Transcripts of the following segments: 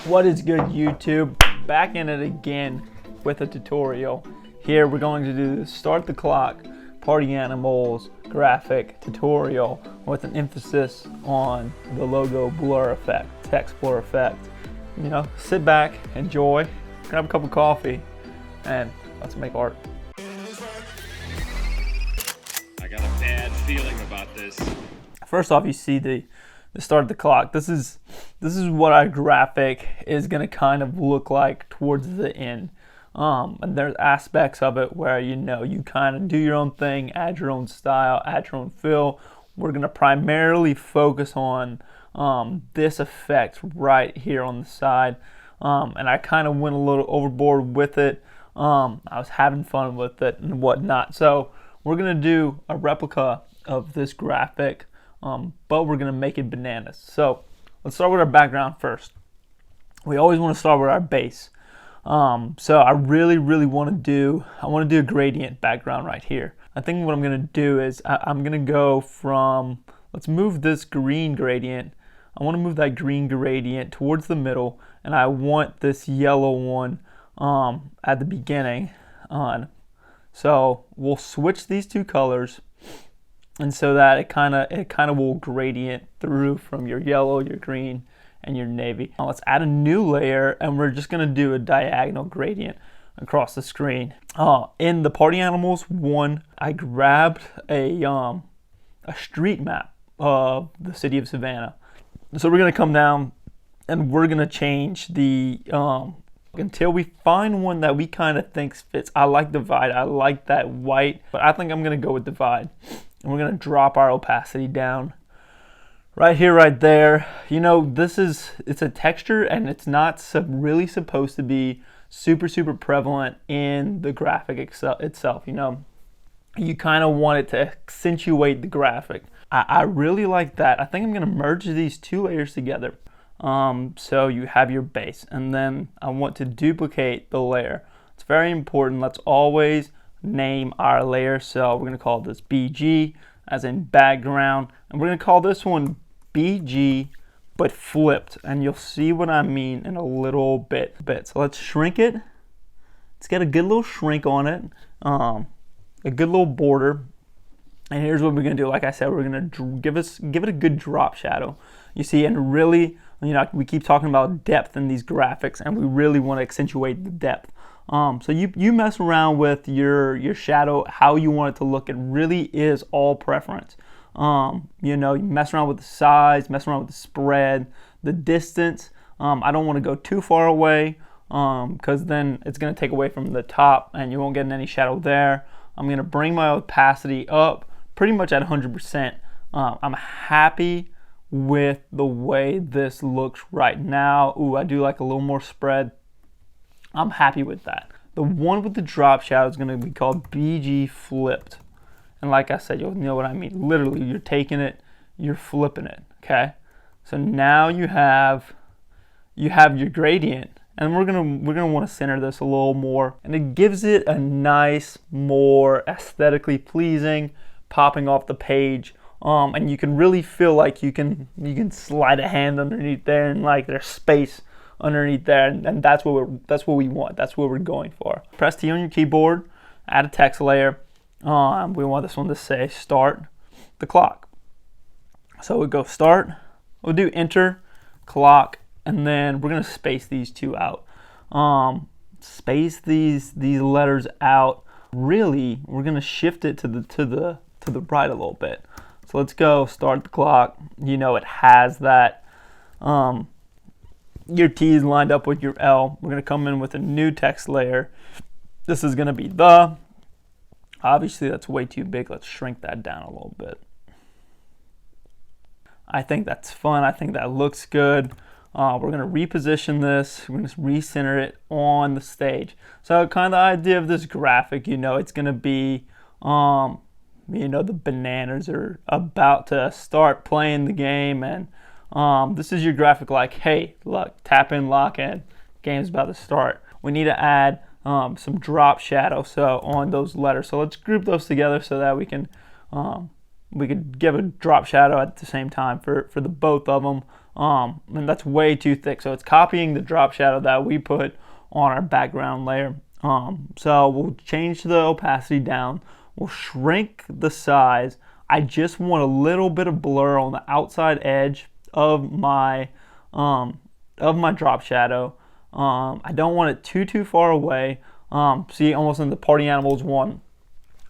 What is good, YouTube? Back in it again with a tutorial. Here we're going to do the start the clock party animals graphic tutorial with an emphasis on the logo blur effect, text blur effect. You know, sit back, enjoy, grab a cup of coffee, and let's make art. I got a bad feeling about this. First off, you see the start the clock. This is what our graphic is going to kind of look like towards the end. And there's aspects of it where you kind of do your own thing, add your own style, add your own feel. We're going to primarily focus on this effect right here on the side. And I kind of went a little overboard with it. I was having fun with it and whatnot. So we're going to do a replica of this graphic, but we're going to make it bananas. So let's start with our background first. We always want to start with our base. So I really want to do a gradient background right here. I think what I'm going to do is I'm going to go from, let's move this green gradient. I want to move that green gradient towards the middle, and I want this yellow one at the beginning on. So we'll switch these two colors, and so that it kind of will gradient through from your yellow, your green, and your navy. Now let's add a new layer, and we're just going to do a diagonal gradient across the screen. In the party animals one, I grabbed a street map of the city of Savannah. So we're going to come down and we're going to change the until we find one that we kind of think fits. I like divide. I like that white, but I think I'm going to go with divide. And we're going to drop our opacity down right here, right there. You know, it's a texture, and it's not really supposed to be super prevalent in the graphic itself. You know, you kind of want it to accentuate the graphic. I really like that. I think I'm going to merge these two layers together. So you have your base, and then I want to duplicate the layer. It's very important. Let's always name our layer. So we're going to call this BG, as in background, and we're going to call this one BG but flipped, and you'll see what I mean in a little bit. So let's shrink it. Let's get a good little shrink on it, a good little border. And here's what we're gonna do. Like I said, we're gonna give it a good drop shadow. You see, and really, we keep talking about depth in these graphics, and we really want to accentuate the depth. So you mess around with your shadow, how you want it to look. It really is all preference. You mess around with the size, mess around with the spread, the distance. I don't want to go too far away because then it's going to take away from the top and you won't get any shadow there. I'm going to bring my opacity up pretty much at 100%. I'm happy with the way this looks right now. Ooh, I do like a little more spread. I'm happy with that. The one with the drop shadow is going to be called BG flipped. And like I said, you'll know what I mean. Literally, you're taking it, you're flipping it, okay? So now you have your gradient, and we're gonna want to center this a little more, and it gives it a nice, more aesthetically pleasing, popping off the page. And you can really feel like you can slide a hand underneath there, and like there's space underneath there, and that's what we want. That's what we're going for. Press T on your keyboard, add a text layer. We want this one to say start the clock. So we go start, we'll do enter, clock, and then we're gonna space these two out. Space these letters out. Really, we're gonna shift it to the right a little bit. So let's go start the clock. You know, it has that your T is lined up with your L. We're gonna come in with a new text layer. This is gonna be the. Obviously, that's way too big. Let's shrink that down a little bit. I think that's fun. I think that looks good. We're going to reposition this. We're going to recenter it on the stage. So kind of the idea of this graphic, it's going to be, the bananas are about to start playing the game. And this is your graphic like, hey, look, tap in, lock in. Game's about to start. We need to add some drop shadow on those letters. So let's group those together so that we could give a drop shadow at the same time for the both of them. and that's way too thick. So it's copying the drop shadow that we put on our background layer. So we'll change the opacity down. We'll shrink the size. I just want a little bit of blur on the outside edge of my drop shadow. I don't want it too far away. See, almost in the Party Animals one,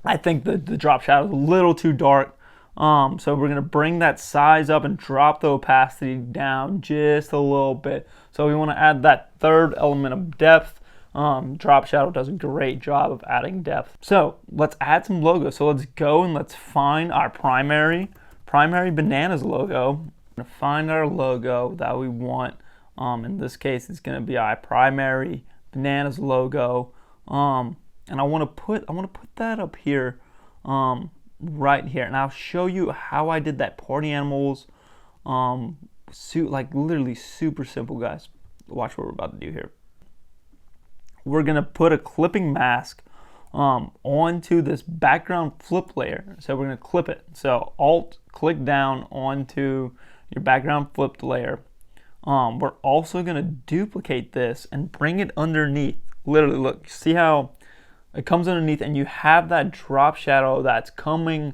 I think the drop shadow is a little too dark. So we're gonna bring that size up and drop the opacity down just a little bit. So we want to add that third element of depth. Drop shadow does a great job of adding depth. So let's add some logo. So let's go and let's find our primary Bananas logo. We're gonna find our logo that we want. In this case, it's gonna be our primary Bananas logo. And I want to put that up here, right here, and I'll show you how I did that Party Animals. Like literally super simple, guys. Watch what we're about to do here. We're gonna put a clipping mask onto this background flip layer. So we're gonna clip it. So Alt click down onto your background flipped layer. We're also gonna duplicate this and bring it underneath. Literally, look, see how it comes underneath, and you have that drop shadow that's coming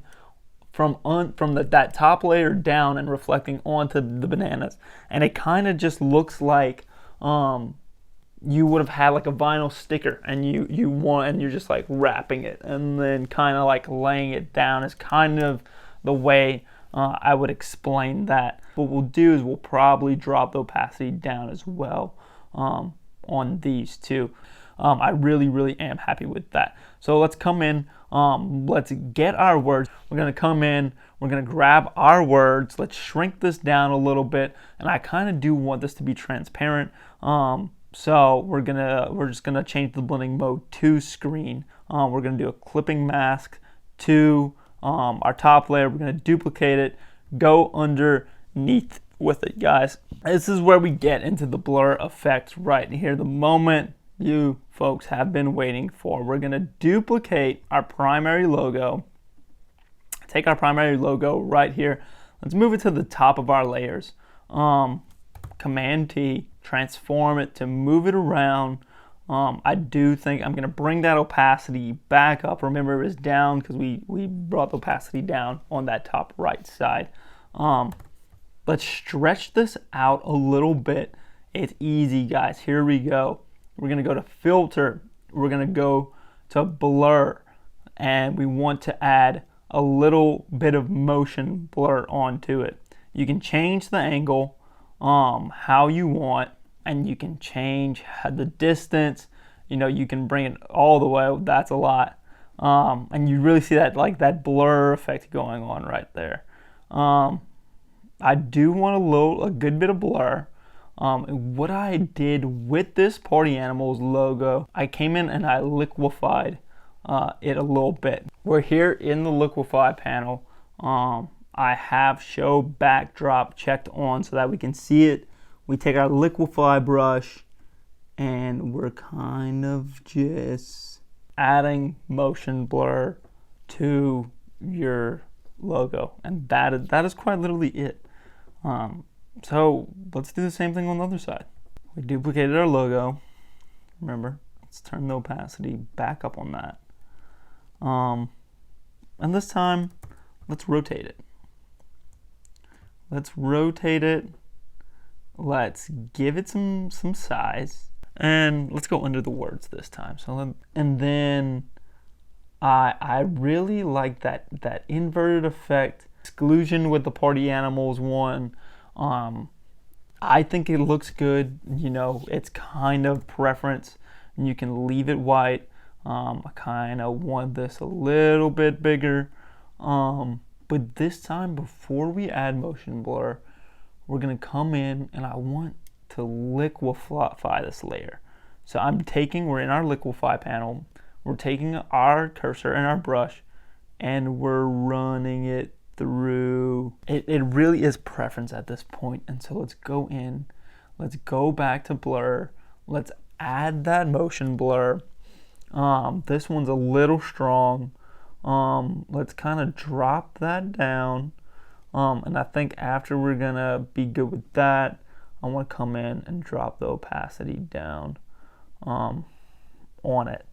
from that top layer down and reflecting onto the bananas, and it kind of just looks like you would have had like a vinyl sticker, and you're just like wrapping it and then kind of like laying it down is kind of the way I would explain that. What we'll do is we'll probably drop the opacity down as well on these two. I really am happy with that. So let's come in, let's get our words. We're gonna come in, we're gonna grab our words, let's shrink this down a little bit, and I kind of do want this to be transparent. So we're just gonna change the blending mode to screen. We're gonna do a clipping mask to our top layer. We're gonna duplicate it, go underneath with it, guys. This is where we get into the blur effect right here, the moment you folks have been waiting for. We're gonna duplicate our primary logo, take our primary logo right here, let's move it to the top of our layers. Command T, transform it to move it around. I do think I'm gonna bring that opacity back up. Remember, it was down because we brought the opacity down on that top right side. Let's stretch this out a little bit. It's easy, guys. Here we go. We're gonna go to filter, we're gonna go to blur, and we want to add a little bit of motion blur onto it. You can change the angle how you want, and you can change the distance. You can bring it all the way, that's a lot. And you really see that, like that blur effect going on right there. I do want a good bit of blur. What I did with this Party Animals logo, I came in and I liquefied it a little bit. We're here in the liquefy panel. I have show backdrop checked on so that we can see it. We take our liquefy brush and we're kind of just adding motion blur to your logo, and that is quite literally it. So let's do the same thing on the other side. We duplicated our logo. Remember, let's turn the opacity back up on that. And this time, let's rotate it. Let's rotate it. Let's give it some size. And let's go under the words this time. And then I really like that inverted effect. Exclusion with the Party Animals one. I think it looks good. It's kind of preference, and you can leave it white. I kind of want this a little bit bigger. But this time, before we add motion blur, we're gonna come in and I want to liquefy this layer. So we're in our liquefy panel, we're taking our cursor and our brush, and we're running it through. It really is preference at this point. And so let's go in, let's go back to blur, let's add that motion blur. This one's a little strong. Let's kind of drop that down. And I think after we're gonna be good with that, I want to come in and drop the opacity down on it.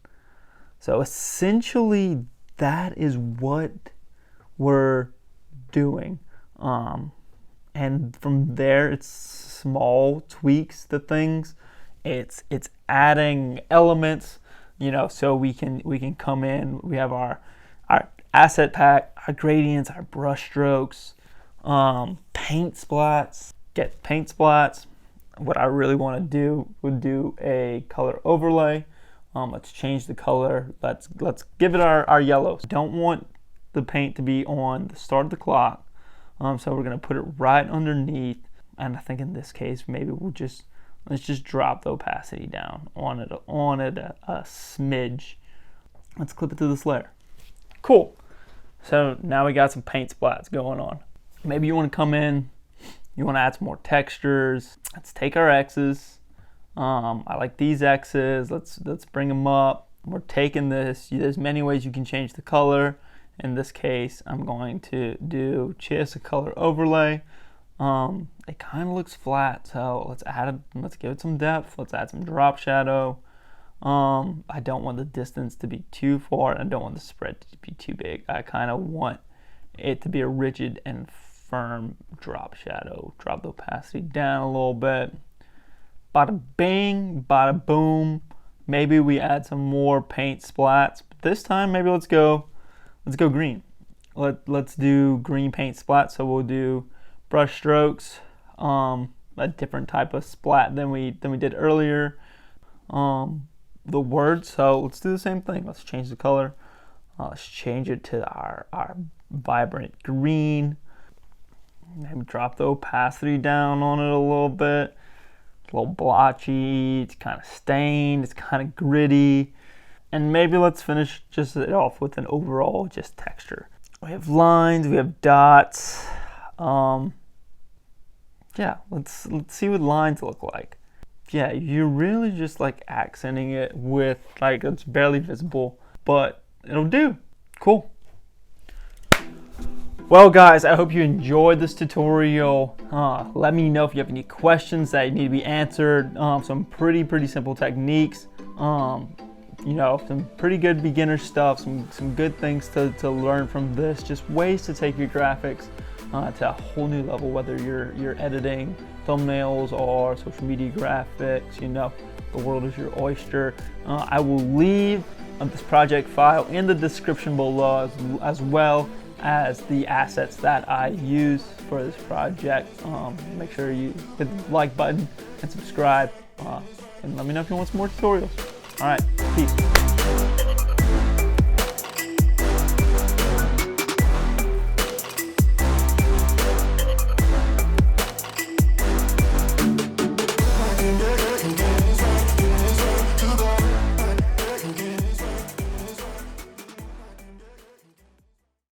So essentially that is what we're doing. And from there, it's small tweaks to things. It's adding elements, so we can come in. We have our asset pack, our gradients, our brush strokes, paint splats. Get paint splats. What I really want to do would do a color overlay. Let's change the color. Let's give it our yellow. Don't want the paint to be on the start of the clock. So we're gonna put it right underneath. And I think in this case, maybe let's just drop the opacity down on it a smidge. Let's clip it to this layer. Cool. So now we got some paint splats going on. Maybe you want to come in, you want to add some more textures. Let's take our X's. I like these X's. Let's bring them up. We're taking this. There's many ways you can change the color. In this case, I'm going to do just a color overlay. It kind of looks flat, so let's give it some depth. Let's add some drop shadow. I don't want the distance to be too far, and I don't want the spread to be too big. I kind of want it to be a rigid and firm drop shadow. Drop the opacity down a little bit. Bada bing, bada boom. Maybe we add some more paint splats, but this time maybe let's go green. Let's do green paint splat. So we'll do brush strokes, a different type of splat than we did earlier. The words, so let's do the same thing. Let's change the color. Let's change it to our vibrant green. Maybe drop the opacity down on it a little bit. It's a little blotchy, it's kind of stained, it's kind of gritty. And maybe let's finish just it off with an overall just texture. We have lines, we have dots. Yeah, let's see what lines look like. Yeah, you're really just like accenting it with like it's barely visible, but it'll do. Cool. Well guys, I hope you enjoyed this tutorial. Let me know if you have any questions that need to be answered. Some pretty simple techniques. Some pretty good beginner stuff, some good things to learn from this. Just ways to take your graphics to a whole new level, whether you're editing thumbnails or social media graphics. The world is your oyster. I will leave this project file in the description below, as well as the assets that I use for this project. Make sure you hit the like button and subscribe, and let me know if you want some more tutorials. All right, peace.